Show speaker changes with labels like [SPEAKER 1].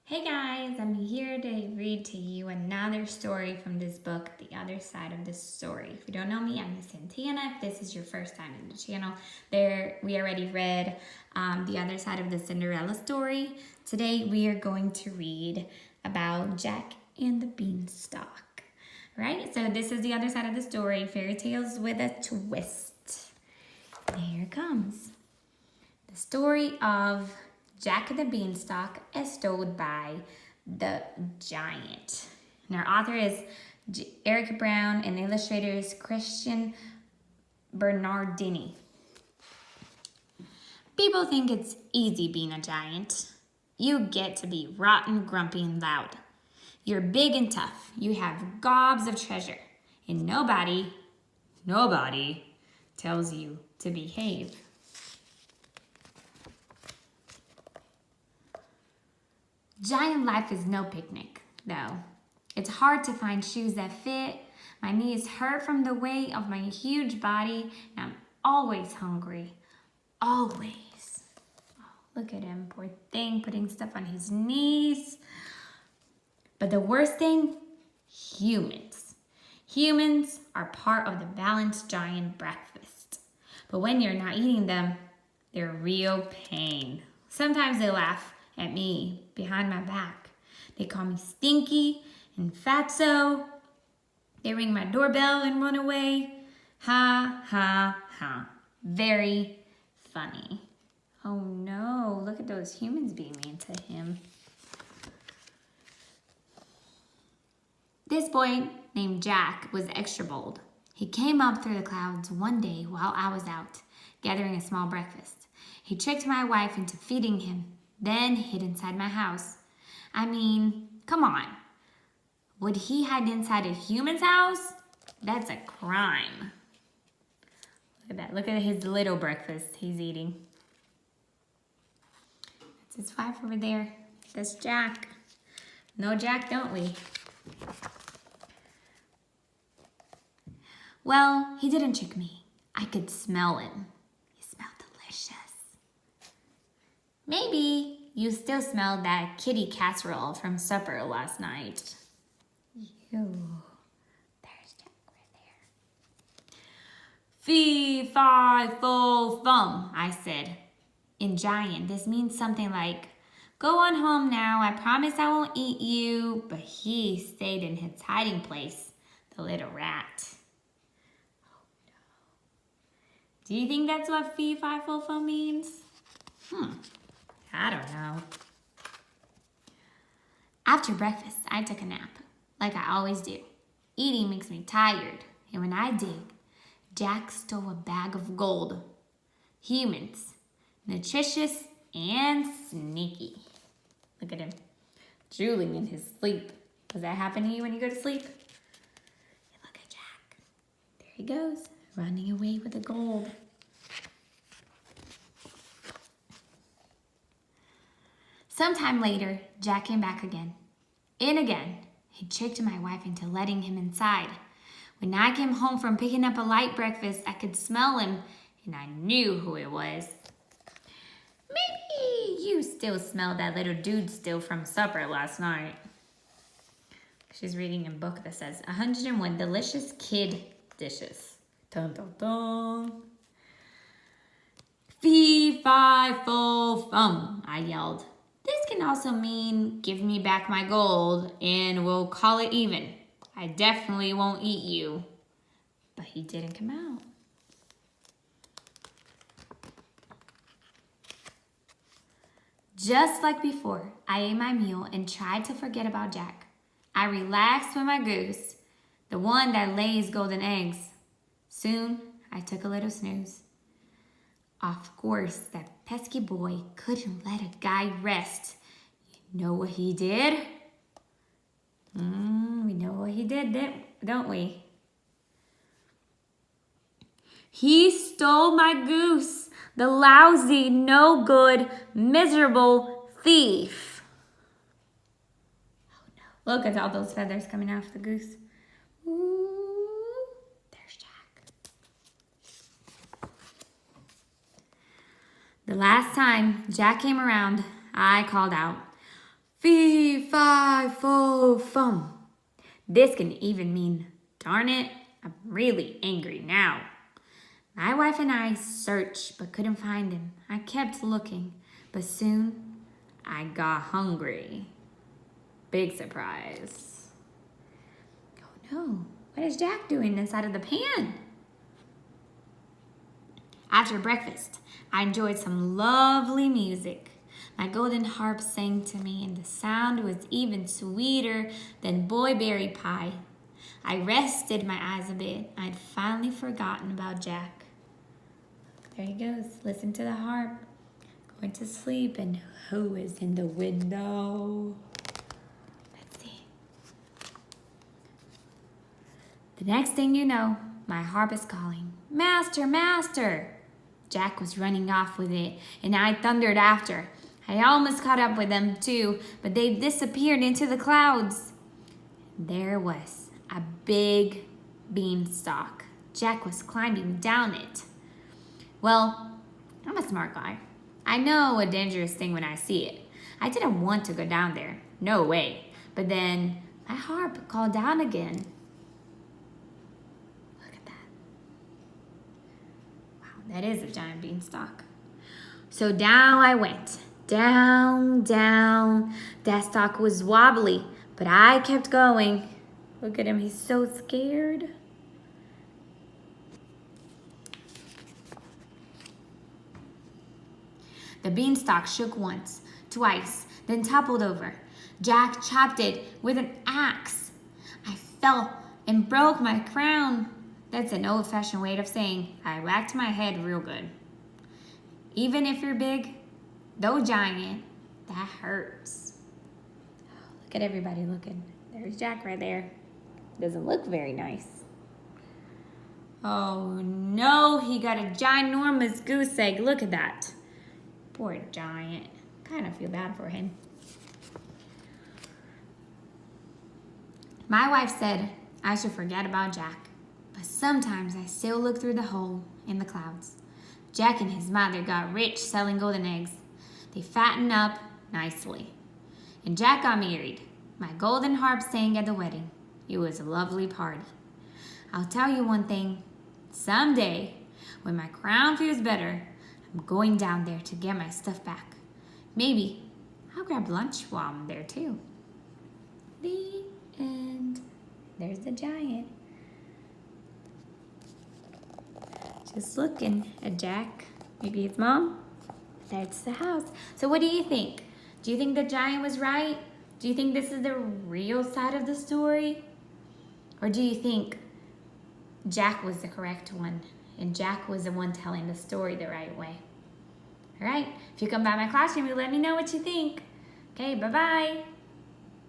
[SPEAKER 1] Hey guys, I'm here to read to you another story from this book, The Other Side of the Story. If you don't know me, I'm Santana. If this is your first time in the channel, we already read The Other Side of the Cinderella story. Today we are going to read about Jack and the Beanstalk. Right? So this is the other side of the story, fairy tales with a twist. Here it comes. The story of Jack and the Beanstalk is told by the Giant. And our author is Eric Brown and the illustrator is Christian Bernardini. People think it's easy being a giant. You get to be rotten, grumpy, and loud. You're big and tough. You have gobs of treasure. And nobody tells you to behave. Giant life is no picnic, though. It's hard to find shoes that fit. My knees hurt from the weight of my huge body, and I'm always hungry. Always. Oh, look at him, poor thing, putting stuff on his knees. But the worst thing, humans. Humans are part of the balanced giant breakfast. But when you're not eating them, they're real pain. Sometimes they laugh at me behind my back. They call me stinky and fatso. They ring my doorbell and run away. Ha, ha, ha. Very funny. Oh no, look at those humans being mean to him. This boy named Jack was extra bold. He came up through the clouds one day while I was out gathering a small breakfast. He tricked my wife into feeding him, then hid inside my house. I mean, come on. Would he hide inside a human's house? That's a crime. Look at that. Look at his little breakfast he's eating. That's his wife over there. That's Jack. No Jack, don't we? Well, he didn't trick me. I could smell him. He smelled delicious. Maybe you still smell that kitty casserole from supper last night. Ew. There's Jack right there. Fee, fi, fo, fum, I said. In Giant, this means something like, go on home now, I promise I won't eat you. But he stayed in his hiding place, the little rat. Oh no. Do you think that's what fee, fi, fo, fum means? I don't know. After breakfast, I took a nap, like I always do. Eating makes me tired, and when I dig, Jack stole a bag of gold. Humans, nutritious and sneaky. Look at him, drooling in his sleep. Does that happen to you when you go to sleep? And look at Jack. There he goes, running away with the gold. Sometime later, Jack came back again. And again, he tricked my wife into letting him inside. When I came home from picking up a light breakfast, I could smell him, and I knew who it was. Maybe you still smell that little dude still from supper last night. She's reading a book that says 101 delicious kid dishes. Dun, dun, dun. Fee, fi, fo, fum, I yelled. This can also mean give me back my gold and we'll call it even. I definitely won't eat you. But he didn't come out. Just like before, I ate my meal and tried to forget about Jack. I relaxed with my goose, the one that lays golden eggs. Soon, I took a little snooze. Of course, that pesky boy couldn't let a guy rest. You know what he did? We know what he did, don't we? He stole my goose, the lousy, no good, miserable thief. Oh no, look at all those feathers coming off the goose. Ooh, there's Jack. The last time Jack came around, I called out, Fee, fi, fo, fum. This can even mean, darn it, I'm really angry now. My wife and I searched but couldn't find him. I kept looking, but soon I got hungry. Big surprise. Oh no, what is Jack doing inside of the pan? After breakfast, I enjoyed some lovely music. My golden harp sang to me, and the sound was even sweeter than boyberry pie. I rested my eyes a bit. I'd finally forgotten about Jack. There he goes. Listen to the harp. Going to sleep, and who is in the window? Let's see. The next thing you know, my harp is calling, Master, Master! Jack was running off with it, and I thundered after. I almost caught up with them too, but they disappeared into the clouds. There was a big beanstalk. Jack was climbing down it. Well, I'm a smart guy. I know a dangerous thing when I see it. I didn't want to go down there. No way. But then my harp called down again. Look at that. Wow, that is a giant beanstalk. So down I went. Down, down. That stalk was wobbly, but I kept going. Look at him, he's so scared. The beanstalk shook once, twice, then toppled over. Jack chopped it with an axe. I fell and broke my crown. That's an old-fashioned way of saying I whacked my head real good. Even if you're big, though giant, that hurts. Look at everybody looking. There's Jack right there. Doesn't look very nice. Oh no, he got a ginormous goose egg. Look at that. Poor giant. Kind of feel bad for him. My wife said I should forget about Jack, but sometimes I still look through the hole in the clouds. Jack and his mother got rich selling golden eggs. They fattened up nicely. And Jack got married. My golden harp sang at the wedding. It was a lovely party. I'll tell you one thing. Someday, when my crown feels better, I'm going down there to get my stuff back. Maybe I'll grab lunch while I'm there too. The end. There's the giant. Just looking at Jack. Maybe his mom. That's the house. So what do you think? Do you think the giant was right? Do you think this is the real side of the story? Or do you think Jack was the correct one and Jack was the one telling the story the right way? All right, if you come by my classroom, you let me know what you think. Okay, bye-bye.